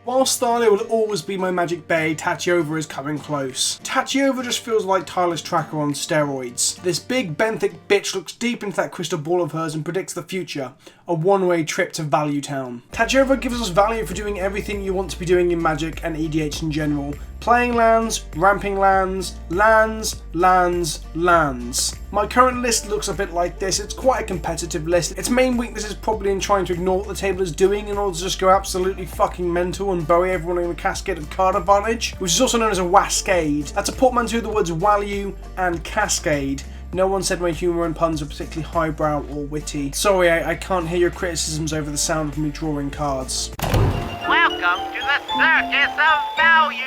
While Starly will always be my magic bay, Tatyova is coming close. Tatyova just feels like Tyler's tracker on steroids. This big benthic bitch looks deep into that crystal ball of hers and predicts the future. A one-way trip to Value Town. Tatyova gives us value for doing everything you want to be doing in Magic and EDH in general. Playing lands, ramping lands, lands, lands, lands. My current list looks a bit like this. It's quite a competitive list. Its main weakness is probably in trying to ignore what the table is doing in order to just go absolutely fucking mental and bury everyone in a cascade of card advantage, which is also known as a wascade. That's a portmanteau of the words value and cascade. No one said my humour and puns are particularly highbrow or witty. Sorry, I can't hear your criticisms over the sound of me drawing cards. Welcome to the Circus of Value!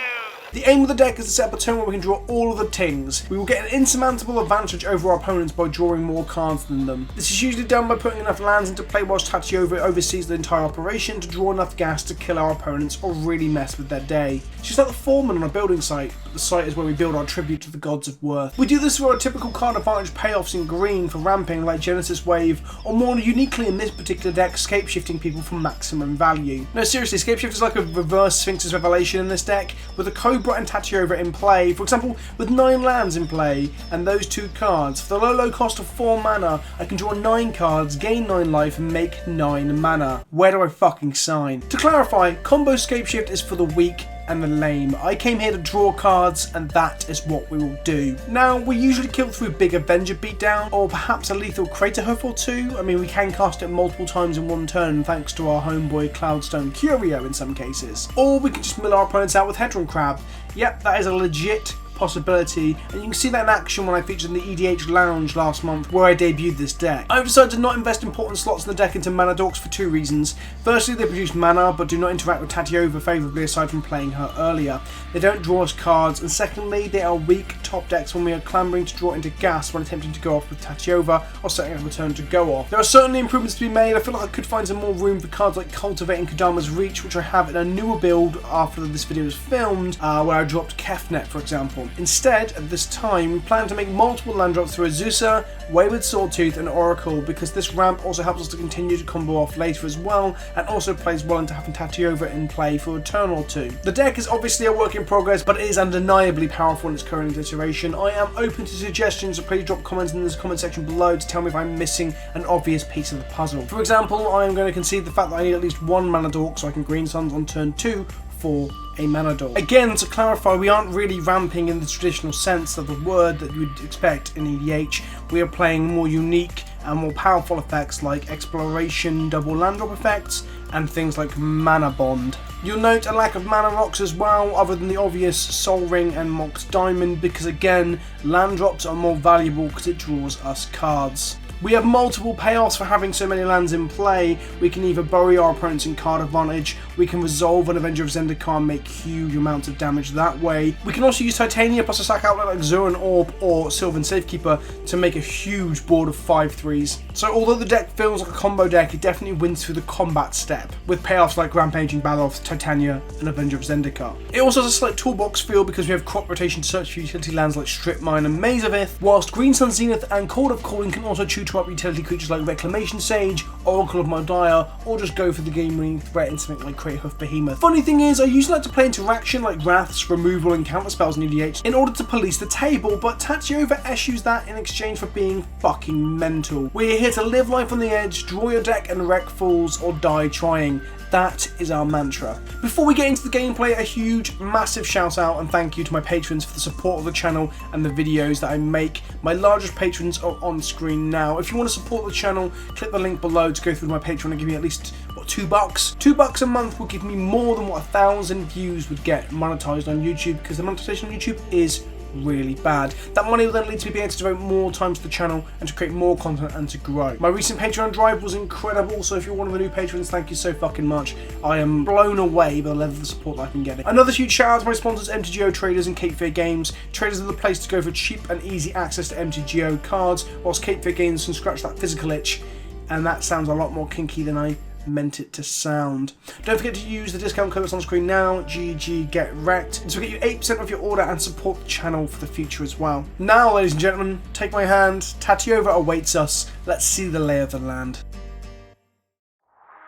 The aim of the deck is to set up a turn where we can draw all of the tings. We will get an insurmountable advantage over our opponents by drawing more cards than them. This is usually done by putting enough lands into play whilst Tatyova oversees the entire operation to draw enough gas to kill our opponents or really mess with their day. She's like the foreman on a building site, but the site is where we build our tribute to the gods of worth. We do this through our typical card advantage payoffs in green for ramping like Genesis Wave, or more uniquely in this particular deck, scape-shifting people for maximum value. No, seriously, scape-shift is like a reverse Sphinx's Revelation in this deck, with a Cobra and Tatyova in play, for example with 9 lands in play and those 2 cards. For the low cost of 4 mana, I can draw 9 cards, gain 9 life and make 9 mana. Where do I fucking sign? To clarify, combo Scapeshift is for the weak and the lame. I came here to draw cards and that is what we will do. Now, we usually kill through big Avenger beatdown or perhaps a lethal Crater Hoof or 2. I mean, we can cast it multiple times in one turn thanks to our homeboy Cloudstone Curio in some cases. Or we can just mill our opponents out with Hedron Crab. Yep, that is a legit possibility, and you can see that in action when I featured in the EDH Lounge last month where I debuted this deck. I've decided to not invest important slots in the deck into mana dorks for 2 reasons. Firstly, they produce mana but do not interact with Tatyova favourably aside from playing her earlier. They don't draw us cards, and secondly, they are weak top decks when we are clambering to draw into gas when attempting to go off with Tatyova or setting up a turn to go off. There are certainly improvements to be made. I feel like I could find some more room for cards like Cultivate and Kodama's Reach, which I have in a newer build after this video was filmed, where I dropped Kefnet for example. Instead, at this time, we plan to make multiple land drops through Azusa, Wayward Sawtooth and Oracle because this ramp also helps us to continue to combo off later as well and also plays well into having Tatyova in play for a turn or 2. The deck is obviously a work in progress but it is undeniably powerful in its current iteration. I am open to suggestions, so please drop comments in the comment section below to tell me if I'm missing an obvious piece of the puzzle. For example, I am going to concede the fact that I need at least 1 mana dork so I can green suns on turn 2 for a mana dork. Again, to clarify, we aren't really ramping in the traditional sense of the word that you would expect in EDH. We are playing more unique and more powerful effects like exploration, double land drop effects, and things like mana bond. You'll note a lack of mana rocks as well, other than the obvious Soul Ring and Moxed Diamond, because again, land drops are more valuable because it draws us cards. We have multiple payoffs for having so many lands in play. We can either bury our opponents in card advantage, we can resolve an Avenger of Zendikar and make huge amounts of damage that way. We can also use Titania plus a sack outlet like Zuran Orb or Sylvan Safekeeper to make a huge board of 5/3s. So although the deck feels like a combo deck, it definitely wins through the combat step, with payoffs like Rampaging Baloth, Titania and Avenger of Zendikar. It also has a slight toolbox feel because we have crop rotation to search for utility lands like Strip Mine and Maze of Ith, whilst Green Sun Zenith and Chord of Calling can also tutor up utility creatures like Reclamation Sage, Oracle of Maldaya, or just go for the game-winning threat in something like Crater Hoof Behemoth. Funny thing is, I usually like to play interaction like Wraths, Removal and Counter Spells in EDH in order to police the table, but Tatyova eschews that in exchange for being fucking mental. We're here to live life on the edge, draw your deck and wreck fools, or die trying. That is our mantra. Before we get into the gameplay, a huge, massive shout out and thank you to my patrons for the support of the channel and the videos that I make. My largest patrons are on screen now. If you want to support the channel, click the link below to go through my Patreon and give me at least, what, $2? $2 a month will give me more than what 1,000 views would get monetized on YouTube, because the monetization on YouTube is really bad. That money will then lead to me being able to devote more time to the channel and to create more content and to grow. My recent Patreon drive was incredible, so if you're one of the new patrons, thank you so fucking much. I am blown away by the level of support that I've been getting. Another huge shout out to my sponsors, MTGO Traders and Cape Fear Games. Traders are the place to go for cheap and easy access to MTGO cards, whilst Cape Fear Games can scratch that physical itch, and that sounds a lot more kinky than I meant it to sound. Don't forget to use the discount code that's on screen now, GGGetWrecked, to get you 8% off your order and support the channel for the future as well. Now, ladies and gentlemen, take my hand. Tatyova awaits us. Let's see the lay of the land.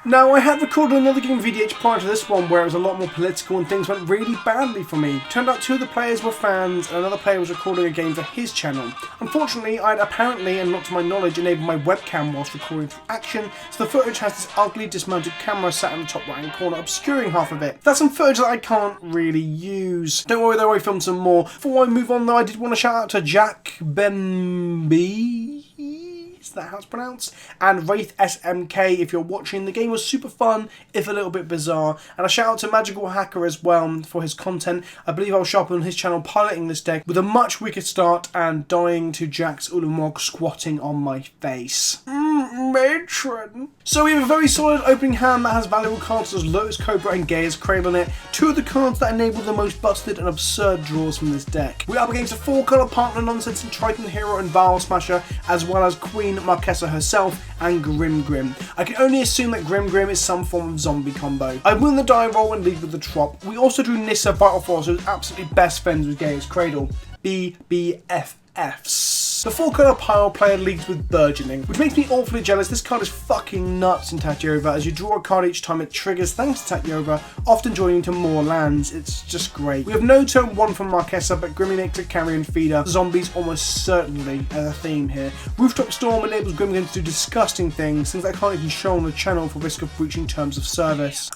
Now, I had recorded another game of EDH prior to this one where it was a lot more political and things went really badly for me. Turned out 2 of the players were fans and another player was recording a game for his channel. Unfortunately, I'd apparently, and not to my knowledge, enabled my webcam whilst recording through action, so the footage has this ugly dismounted camera sat in the top right hand corner obscuring half of it. That's some footage that I can't really use. Don't worry though, I filmed some more. Before I move on though, I did want to shout out to Jack Benby. Is that how it's pronounced? And Wraith SMK if you're watching. The game was super fun, if a little bit bizarre. And a shout out to Magical Hacker as well for his content. I believe I'll show up on his channel piloting this deck with a much weaker start and dying to Jack's Ulamog squatting on my face. Matron. So we have a very solid opening hand that has valuable cards as Lotus Cobra and Gaia's Cradle in it. 2 of the cards that enable the most busted and absurd draws from this deck. We're up against a 4-colour partner nonsense in Triton Hero and Vowel Smasher, as well as Queen Marquesa herself and Grim. I can only assume that Grim is some form of zombie combo. I win the die roll and lead with the trop. We also drew Nissa Vital Force, who's absolutely best friends with Gaia's Cradle. BBFFs. The 4-colour pile player leads with Burgeoning, which makes me awfully jealous. This card is fucking nuts in Tatyova. As you draw a card each time it triggers thanks to Tatyova, often joining to more lands. It's just great. We have no turn 1 from Marquesa, but Griminator, Carrion Feeder, Zombies almost certainly as a theme here. Rooftop Storm enables Grimgrim to do disgusting things that I can't even show on the channel for risk of breaching terms of service.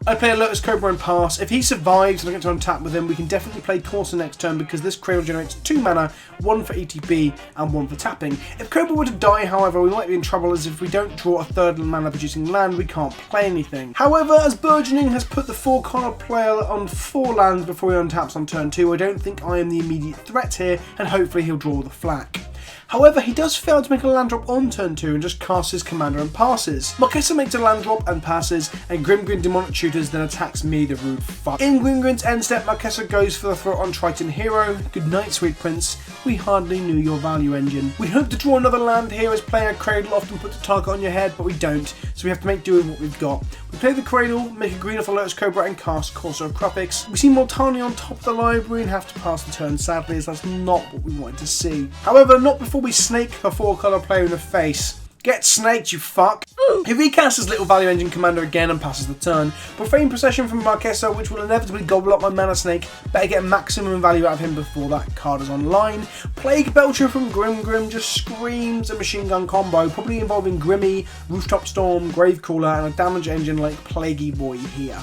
I play a Lotus Cobra and pass. If he survives and I get to untap with him, we can definitely play Corsair next turn because this Cradle generates 2 mana, 1 for ETB and 1 for tapping. If Cobra were to die, however, we might be in trouble as if we don't draw a 3rd mana producing land, we can't play anything. However, as Burgeoning has put the 4-colour player on 4 lands before he untaps on turn 2, I don't think I am the immediate threat here and hopefully he'll draw the flak. However, he does fail to make a land drop on turn 2 and just casts his commander and passes. Marquesa makes a land drop and passes, and Grimgrin Demonic Tutors then attacks me, the rude fuck. In Grimgrin's end step, Marquesa goes for the throat on Triton Hero. Good night, sweet prince. We hardly knew your value engine. We hope to draw another land here as playing a Cradle often puts a target on your head, but we don't, so we have to make do with what we've got. We play the Cradle, make a green off a Lotus Cobra and cast Corsair of Kruphix. We see Moltani on top of the library and have to pass the turn sadly, as that's not what we wanted to see. However, not before we snake a 4-colour player in the face. Get snaked, you fuck! He recasts his little value engine commander again and passes the turn. Profane Procession from Marquesa, which will inevitably gobble up my mana snake. Better get maximum value out of him before that card is online. Plague Belcher from Grim just screams a machine gun combo, probably involving Grimmy, Rooftop Storm, Gravecrawler, and a damage engine like Plaguey Boy here.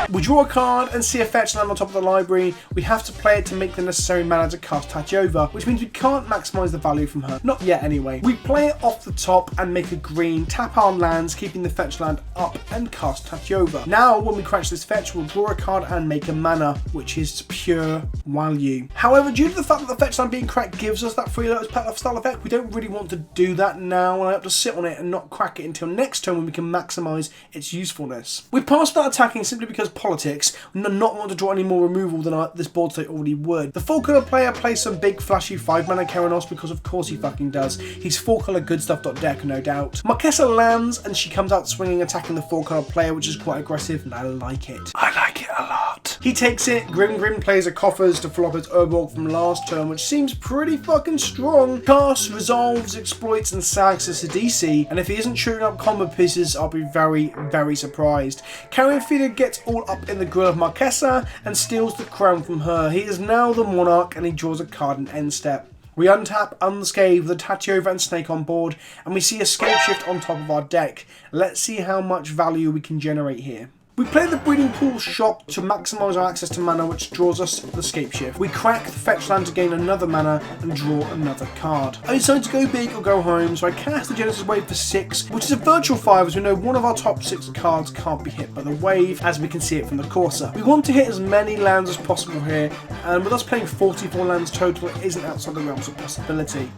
We draw a card and see a fetch land on top of the library. We have to play it to make the necessary mana to cast Tatyova, which means we can't maximise the value from her. Not yet anyway. We play it off the top and make a green, tap our lands, keeping the fetch land up and cast Tatyova. Now when we crash this fetch, we'll draw a card and make a mana, which is pure value. However, due to the fact that the fetch land being cracked gives us that free Lotus Petal style effect, we don't really want to do that now, and I have to sit on it and not crack it until next turn when we can maximise its usefulness. We passed that attacking simply because politics, not want to draw any more removal than this board state already would. The 4-colour player plays some big flashy 5-mana Keranos because of course he fucking does. He's 4-colour good stuff deck, no doubt. Marquesa lands and she comes out swinging, attacking the 4-colour player, which is quite aggressive, and I like it. I like it a lot. He takes it. Grim plays a Coffers to flop his Urborg from last turn, which seems pretty fucking strong. Casts, resolves, exploits, and sags as a DC, and if he isn't shooting up combo pieces, I'll be very, very surprised. Carrion Feeder gets all up in the grill of Marquesa and steals the crown from her. He is now the monarch and he draws a card in end step. We untap unscathed with a Tatyova and Snake on board, and we see a Scapeshift on top of our deck. Let's see how much value we can generate here. We play the Breeding Pool Shock to maximise our access to mana, which draws us the Scapeshift. We crack the fetch land to gain another mana and draw another card. I decide to go big or go home, so I cast the Genesis Wave for 6, which is a virtual 5 as we know one of our top 6 cards can't be hit by the wave, as we can see it from the Corsair. We want to hit as many lands as possible here, and with us playing 44 lands total, it isn't outside the realms of possibility.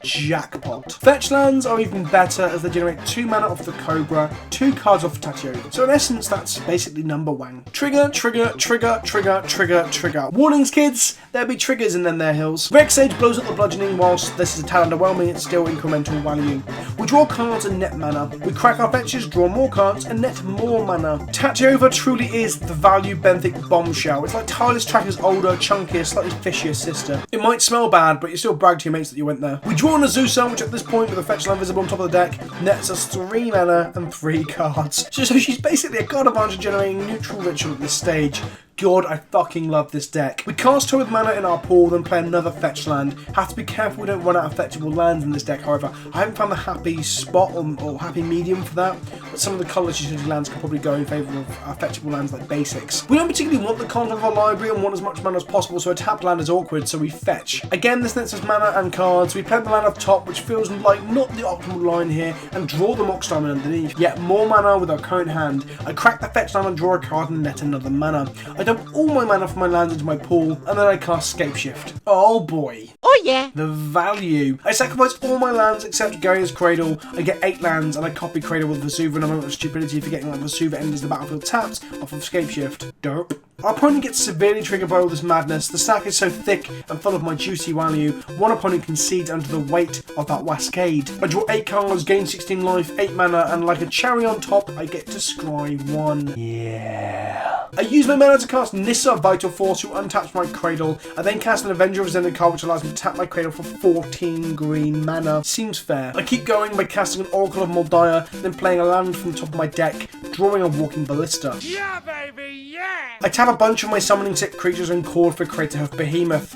Jackpot. Fetch lands are even better as they generate 2 mana off the Cobra, 2 cards off Tatyova. So in essence, that's basically number one. Trigger, trigger, trigger, trigger, trigger, trigger. Warnings, kids, there'll be triggers in them there hills. Rex Sage blows up the bludgeoning. Whilst this is a tad underwhelming, it's still incremental value. We draw cards and net mana. We crack our fetches, draw more cards, and net more mana. Tatyova truly is the value benthic bombshell. It's like Tyler's Tracker's older, chunkier, slightly fishier sister. It might smell bad, but you still brag to your mates that you went there. We draw an Azusa, which at this point, with a fetch land visible on top of the deck, nets us 3 mana and 3 cards. So she's basically a card advantage generating neutral ritual at this stage. God, I fucking love this deck. We cast her with mana in our pool, then play another fetch land. Have to be careful we don't run out of fetchable lands in this deck, however. I haven't found the happy spot or happy medium for that, but some of the colours utility lands can probably go in favour of fetchable lands like basics. We don't particularly want the content of our library and want as much mana as possible, so a tapped land is awkward, so we fetch. Again, this nets us mana and cards. We play the land up top, which feels like not the optimal line here, and draw the Mox Diamond underneath. Yet more mana with our current hand. I crack the fetch land and draw a card and net another mana. I dump all my mana from my lands into my pool, and then I cast Scapeshift. Oh boy. Oh yeah. The value. I sacrifice all my lands except Gaia's Cradle. I get 8 lands, and I copy Cradle with Vesuva in a moment of stupidity, forgetting that Vesuva enters the battlefield tapped off of Scapeshift. Derp. Our opponent gets severely triggered by all this madness. The stack is so thick and full of my juicy value, one opponent concedes under the weight of that Wascade. I draw 8 cards, gain 16 life, 8 mana, and like a cherry on top, I get to scry 1. Yeah. I use my mana to cast Nissa Vital Force, who untaps my Cradle. I then cast an Avenger of Zenith card, which allows me to tap my Cradle for 14 green mana. Seems fair. I keep going by casting an Oracle of Moldiah, then playing a land from the top of my deck, drawing a Walking Ballista. Yeah, baby, yeah! I tap a bunch of my summoning sick creatures and call for Craterhoof Behemoth.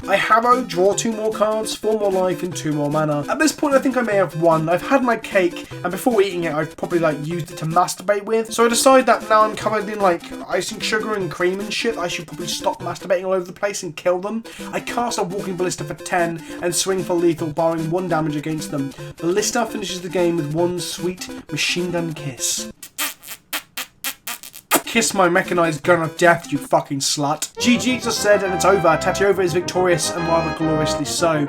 I harrow, draw 2 more cards, 4 more life and 2 more mana. At this point I think I may have won. I've had my cake, and before eating it I've probably used it to masturbate with. So I decide that now I'm covered in icing sugar and cream and shit, I should probably stop masturbating all over the place and kill them. I cast a Walking Ballista for 10 and swing for lethal, barring 1 damage against them. Ballista finishes the game with 1 sweet machine gun kiss. Kiss my mechanized gun of death, you fucking slut. GG just said, and it's over. Tatyova is victorious, and rather gloriously so.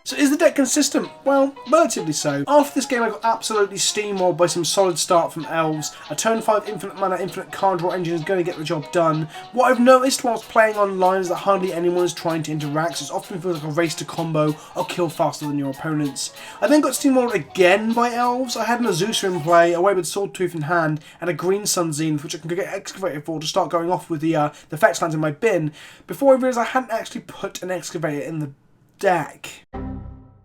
So is the deck consistent? Well, relatively so. After this game I got absolutely steamrolled by some solid start from Elves. A turn 5 infinite mana, infinite card draw engine is going to get the job done. What I've noticed whilst playing online is that hardly anyone is trying to interact, so it often feels like a race to combo or kill faster than your opponents. I then got steamrolled again by Elves. I had an Azusa in play, away with Swordtooth in hand, and a Green Sun Zenith, which I can get Excavator for to start going off with the fetch lands in my bin, before I realised I hadn't actually put an Excavator in the deck.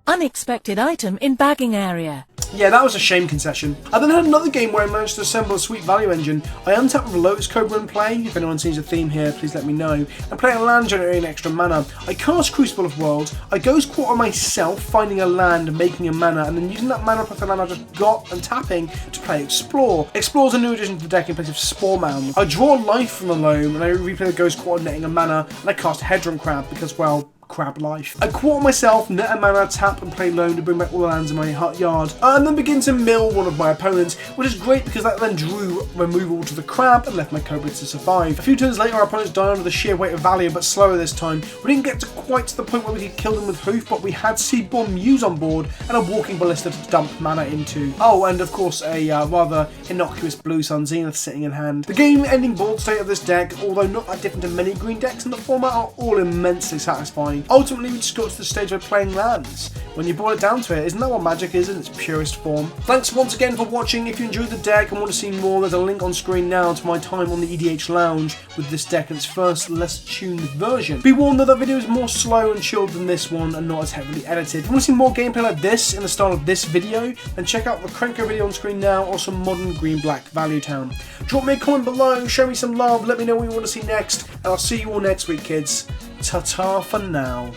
Unexpected item in bagging area. Yeah, that was a shame concession. I then had another game where I managed to assemble a sweet value engine. I untapped with a Lotus Cobra in play. If anyone sees a theme here, please let me know. And play a land generating extra mana. I cast Crucible of Worlds. I Ghost Quarter myself, finding a land, making a mana, and then using that mana plus the land I just got and tapping to play Explore. Explore is a new addition to the deck in place of Spore Mound. I draw life from the loam, and I replay the Ghost Quarter netting a mana, and I cast Hedron Crab because, well, crab life. I quarter myself, net a mana, tap and play loam to bring back all the lands in my yard, and then begin to mill one of my opponents, which is great because that then drew removal to the crab and left my cobra to survive. A few turns later our opponents died under the sheer weight of value, but slower this time. We didn't get to quite to the point where we could kill them with Hoof, but we had Seedborn Muse on board and a Walking Ballista to dump mana into. Oh, and of course a rather innocuous Blue Sun Zenith sitting in hand. The game-ending board state of this deck, although not that different to many green decks in the format, are all immensely satisfying. Ultimately, we just got to the stage of playing lands. When you boil it down to it, isn't that what Magic is in its purest form? Thanks once again for watching. If you enjoyed the deck and want to see more, there's a link on screen now to my time on the EDH Lounge with this deck in its first, less tuned version. Be warned though, that video is more slow and chilled than this one and not as heavily edited. If you want to see more gameplay like this in the style of this video, then check out the Krenko video on screen now or some modern green-black Value Town. Drop me a comment below, show me some love, let me know what you want to see next, and I'll see you all next week, kids. Ta-ta for now.